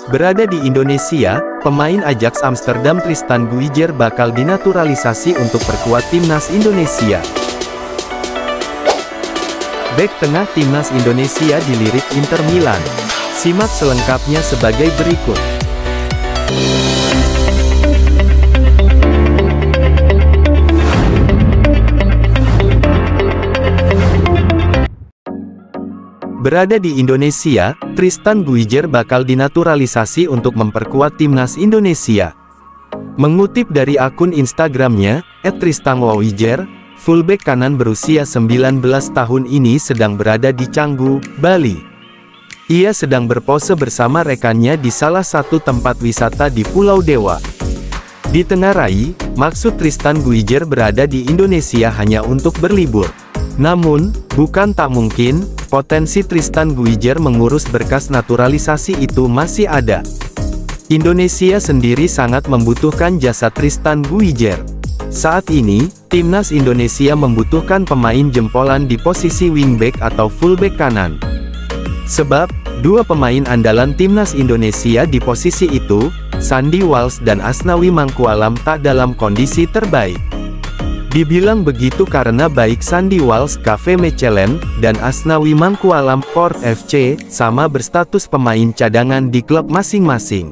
Berada di Indonesia, pemain Ajax Amsterdam Tristan Guijer bakal dinaturalisasi untuk perkuat timnas Indonesia. Bek tengah timnas Indonesia dilirik Inter Milan. Simak selengkapnya sebagai berikut. Berada di Indonesia, Tristan Guijer bakal dinaturalisasi untuk memperkuat timnas Indonesia. Mengutip dari akun Instagramnya, @tristanguijer, fullback kanan berusia 19 tahun ini sedang berada di Canggu, Bali. Ia sedang berpose bersama rekannya di salah satu tempat wisata di Pulau Dewa. Ditengarai, maksud Tristan Guijer berada di Indonesia hanya untuk berlibur. Namun, bukan tak mungkin, potensi Tristan Guijer mengurus berkas naturalisasi itu masih ada. Indonesia sendiri sangat membutuhkan jasa Tristan Guijer. Saat ini, timnas Indonesia membutuhkan pemain jempolan di posisi wingback atau fullback kanan. Sebab, dua pemain andalan timnas Indonesia di posisi itu, Sandy Walsh dan Asnawi Mangkualam tak dalam kondisi terbaik. Dibilang begitu karena baik Sandy Walsh KV Mechelen, dan Asnawi Mangkualam Port FC, sama berstatus pemain cadangan di klub masing-masing.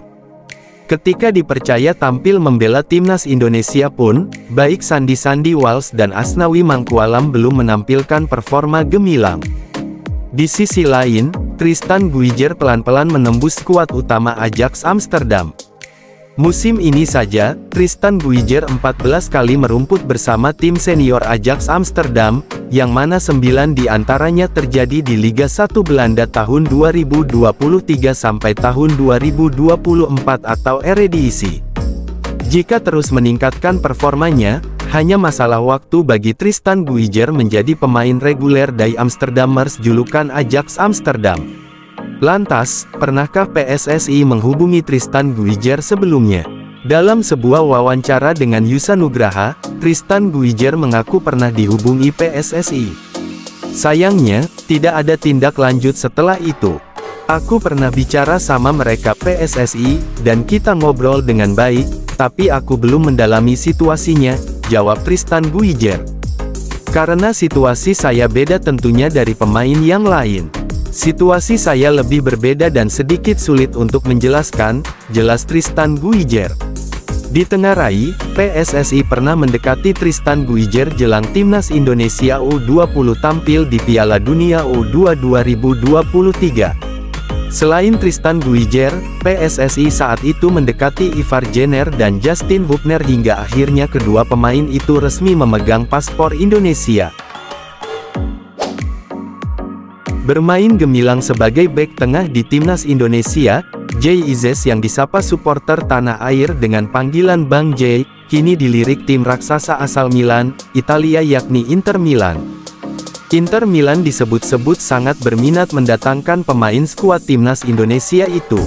Ketika dipercaya tampil membela timnas Indonesia pun, baik Sandy Walsh dan Asnawi Mangkualam belum menampilkan performa gemilang. Di sisi lain, Tristan Guijer pelan-pelan menembus skuad utama Ajax Amsterdam. Musim ini saja, Tristan Guijer 14 kali merumput bersama tim senior Ajax Amsterdam, yang mana 9 diantaranya terjadi di Liga 1 Belanda tahun 2023 sampai tahun 2024 atau Eredivisie. Jika terus meningkatkan performanya, hanya masalah waktu bagi Tristan Guijer menjadi pemain reguler dari Amsterdammers julukan Ajax Amsterdam. Lantas, pernahkah PSSI menghubungi Tristan Guijer sebelumnya? Dalam sebuah wawancara dengan Yusa Nugraha, Tristan Guijer mengaku pernah dihubungi PSSI. Sayangnya, tidak ada tindak lanjut setelah itu. Aku pernah bicara sama mereka PSSI, dan kita ngobrol dengan baik, tapi aku belum mendalami situasinya, jawab Tristan Guijer. Karena situasi saya beda tentunya dari pemain yang lain. Situasi saya lebih berbeda dan sedikit sulit untuk menjelaskan, jelas Tristan Guijer. Ditengarai, PSSI pernah mendekati Tristan Guijer jelang timnas Indonesia U20 tampil di Piala Dunia U2 2023. Selain Tristan Guijer, PSSI saat itu mendekati Ivar Jenner dan Justin Hubner hingga akhirnya kedua pemain itu resmi memegang paspor Indonesia. Bermain gemilang sebagai bek tengah di timnas Indonesia, Jay Izzes yang disapa supporter tanah air dengan panggilan Bang Jay, kini dilirik tim raksasa asal Milan, Italia yakni Inter Milan. Inter Milan disebut-sebut sangat berminat mendatangkan pemain skuad timnas Indonesia itu.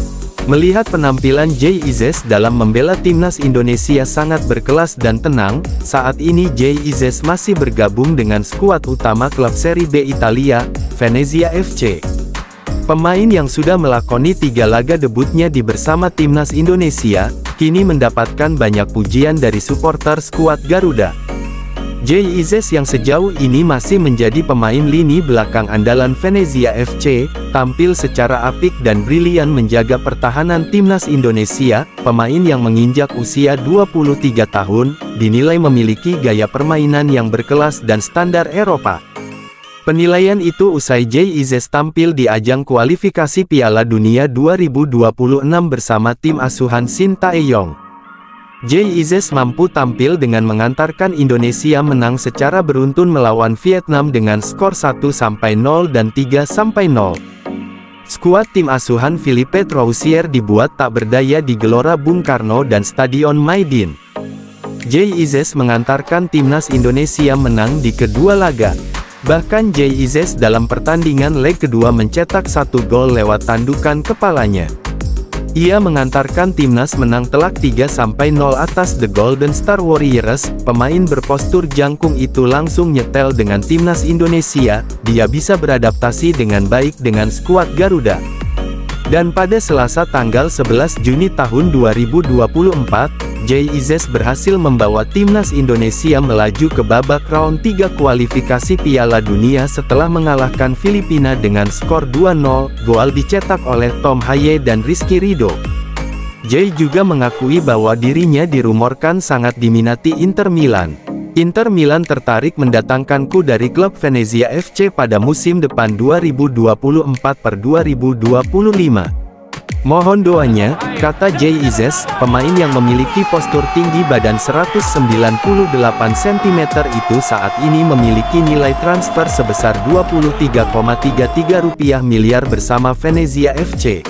Melihat penampilan Jay Izzes dalam membela timnas Indonesia sangat berkelas dan tenang, saat ini Jay Izzes masih bergabung dengan skuad utama klub Serie B Italia, Venezia FC. Pemain yang sudah melakoni 3 laga debutnya di bersama timnas Indonesia, kini mendapatkan banyak pujian dari supporter skuad Garuda. Jay Izzes yang sejauh ini masih menjadi pemain lini belakang andalan Venezia FC, tampil secara apik dan brilian menjaga pertahanan timnas Indonesia. Pemain yang menginjak usia 23 tahun, dinilai memiliki gaya permainan yang berkelas dan standar Eropa. Penilaian itu usai Jay Izzes tampil di ajang kualifikasi Piala Dunia 2026 bersama tim asuhan Shin Tae-yong. Jay Izzes mampu tampil dengan mengantarkan Indonesia menang secara beruntun melawan Vietnam dengan skor 1-0 dan 3-0. Skuad tim asuhan Philippe Troussier dibuat tak berdaya di Gelora Bung Karno dan Stadion Maidin. Jay Izzes mengantarkan timnas Indonesia menang di kedua laga. Bahkan Jay Izzes dalam pertandingan leg kedua mencetak 1 gol lewat tandukan kepalanya. Ia mengantarkan timnas menang telak 3-0 atas The Golden Star Warriors. Pemain berpostur jangkung itu langsung nyetel dengan timnas Indonesia. Dia bisa beradaptasi dengan baik dengan skuad Garuda. Dan pada Selasa tanggal 11 Juni tahun 2024, Jay Izzes berhasil membawa timnas Indonesia melaju ke babak round 3 kualifikasi Piala Dunia setelah mengalahkan Filipina dengan skor 2-0, gol dicetak oleh Tom Haye dan Rizky Ridho. Jay juga mengakui bahwa dirinya dirumorkan sangat diminati Inter Milan. Inter Milan tertarik mendatangkanku dari klub Venezia FC pada musim depan 2024-2025. Mohon doanya, kata Jay Izzes, pemain yang memiliki postur tinggi badan 198 cm itu saat ini memiliki nilai transfer sebesar Rp23,33 miliar bersama Venezia FC.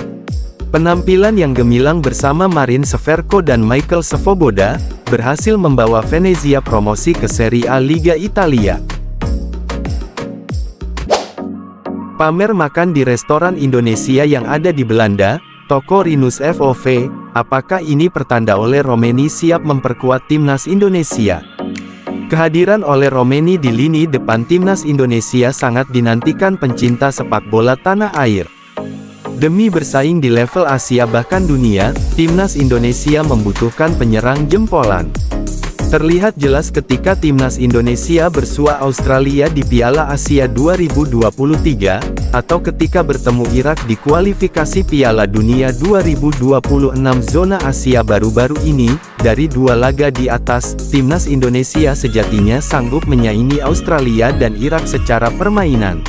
Penampilan yang gemilang bersama Marin Severko dan Michael Svoboda, berhasil membawa Venezia promosi ke Serie A Liga Italia. Pamer makan di restoran Indonesia yang ada di Belanda, Toko Rinus FOV, apakah ini pertanda Oleh Romeni siap memperkuat timnas Indonesia? Kehadiran Oleh Romeni di lini depan timnas Indonesia sangat dinantikan pencinta sepak bola tanah air. Demi bersaing di level Asia bahkan dunia, timnas Indonesia membutuhkan penyerang jempolan. Terlihat jelas ketika timnas Indonesia bersua Australia di Piala Asia 2023, atau ketika bertemu Irak di kualifikasi Piala Dunia 2026 zona Asia baru-baru ini. Dari dua laga di atas, timnas Indonesia sejatinya sanggup menyaingi Australia dan Irak secara permainan.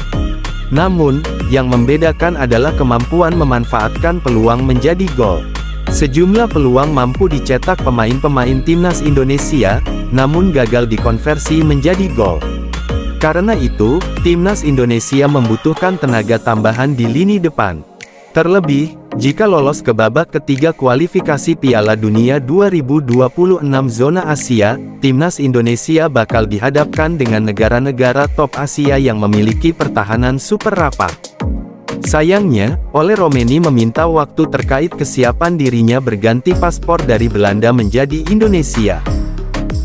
Namun, yang membedakan adalah kemampuan memanfaatkan peluang menjadi gol. Sejumlah peluang mampu dicetak pemain-pemain timnas Indonesia, namun gagal dikonversi menjadi gol. Karena itu, timnas Indonesia membutuhkan tenaga tambahan di lini depan. Terlebih, jika lolos ke babak ketiga kualifikasi Piala Dunia 2026 zona Asia, timnas Indonesia bakal dihadapkan dengan negara-negara top Asia yang memiliki pertahanan super rapat. Sayangnya, Oleh Romeni meminta waktu terkait kesiapan dirinya berganti paspor dari Belanda menjadi Indonesia.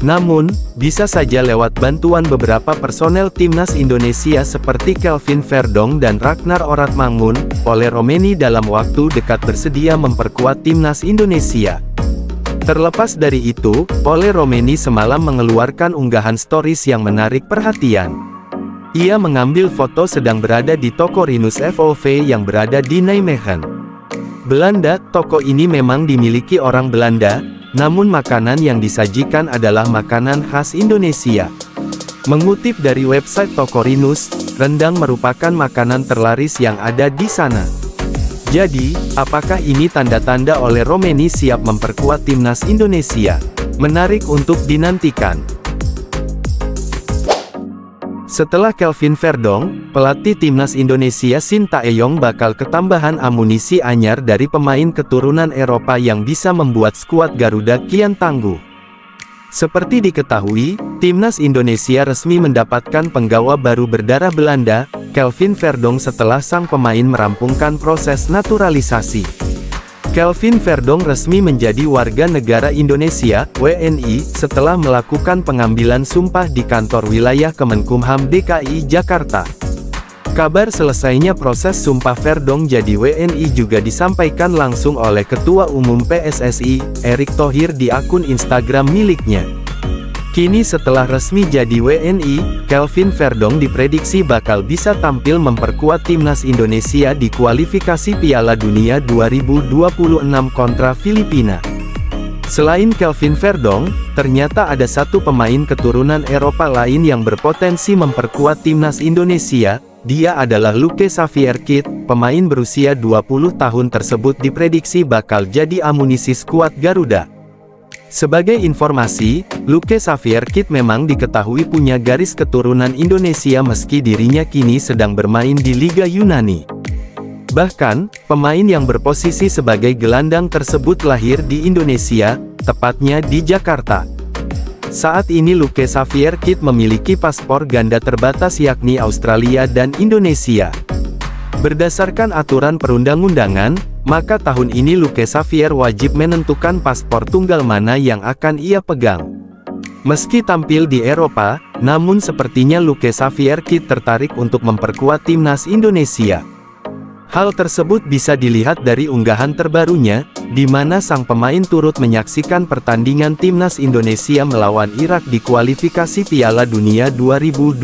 Namun, bisa saja lewat bantuan beberapa personel timnas Indonesia seperti Kelvin Verdong dan Ragnar Oratmangun, Oleh Romeni dalam waktu dekat bersedia memperkuat timnas Indonesia. Terlepas dari itu, Oleh Romeni semalam mengeluarkan unggahan stories yang menarik perhatian. Ia mengambil foto sedang berada di toko Rinus FOV yang berada di Nijmegen, Belanda. Toko ini memang dimiliki orang Belanda, namun makanan yang disajikan adalah makanan khas Indonesia. Mengutip dari website toko Rinus, rendang merupakan makanan terlaris yang ada di sana. Jadi, apakah ini tanda-tanda Oleh Romeni siap memperkuat timnas Indonesia? Menarik untuk dinantikan. Setelah Kelvin Verdong, pelatih timnas Indonesia Sintayong bakal ketambahan amunisi anyar dari pemain keturunan Eropa yang bisa membuat skuad Garuda kian tangguh. Seperti diketahui, timnas Indonesia resmi mendapatkan penggawa baru berdarah Belanda, Kelvin Verdong setelah sang pemain merampungkan proses naturalisasi. Kelvin Verdong resmi menjadi warga negara Indonesia, WNI, setelah melakukan pengambilan sumpah di kantor wilayah Kemenkumham DKI Jakarta. Kabar selesainya proses sumpah Verdong jadi WNI juga disampaikan langsung oleh Ketua Umum PSSI, Erick Thohir di akun Instagram miliknya. Kini setelah resmi jadi WNI, Kelvin Verdong diprediksi bakal bisa tampil memperkuat timnas Indonesia di kualifikasi Piala Dunia 2026 kontra Filipina. Selain Kelvin Verdong, ternyata ada satu pemain keturunan Eropa lain yang berpotensi memperkuat timnas Indonesia. Dia adalah Luke Xavier Kidd, pemain berusia 20 tahun tersebut diprediksi bakal jadi amunisi skuad Garuda. Sebagai informasi, Luke Xavier Kidd memang diketahui punya garis keturunan Indonesia meski dirinya kini sedang bermain di Liga Yunani. Bahkan, pemain yang berposisi sebagai gelandang tersebut lahir di Indonesia, tepatnya di Jakarta. Saat ini Luke Xavier Kidd memiliki paspor ganda terbatas yakni Australia dan Indonesia. Berdasarkan aturan perundang-undangan, maka tahun ini Luke Xavier wajib menentukan paspor tunggal mana yang akan ia pegang. Meski tampil di Eropa, namun sepertinya Luke Xavier Kidd tertarik untuk memperkuat timnas Indonesia. Hal tersebut bisa dilihat dari unggahan terbarunya, di mana sang pemain turut menyaksikan pertandingan timnas Indonesia melawan Irak di kualifikasi Piala Dunia 2026.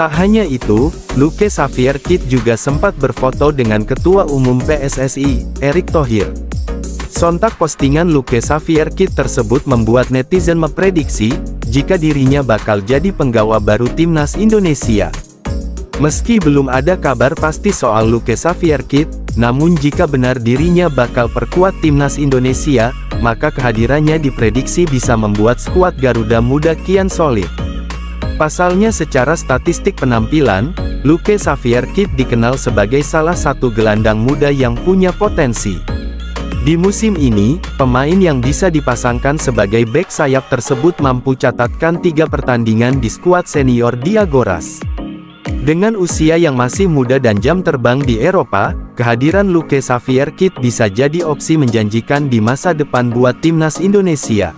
Tak hanya itu, Luke Xavier Kidd juga sempat berfoto dengan Ketua Umum PSSI, Erick Thohir. Sontak postingan Luke Xavier Kidd tersebut membuat netizen memprediksi, jika dirinya bakal jadi penggawa baru timnas Indonesia. Meski belum ada kabar pasti soal Luke Xavier Kidd, namun jika benar dirinya bakal perkuat timnas Indonesia, maka kehadirannya diprediksi bisa membuat skuad Garuda Muda kian solid. Pasalnya secara statistik penampilan, Luke Xavier Kidd dikenal sebagai salah satu gelandang muda yang punya potensi. Di musim ini, pemain yang bisa dipasangkan sebagai bek sayap tersebut mampu catatkan 3 pertandingan di skuad senior Diagoras. Dengan usia yang masih muda dan jam terbang di Eropa, kehadiran Luke Xavier Kidd bisa jadi opsi menjanjikan di masa depan buat timnas Indonesia.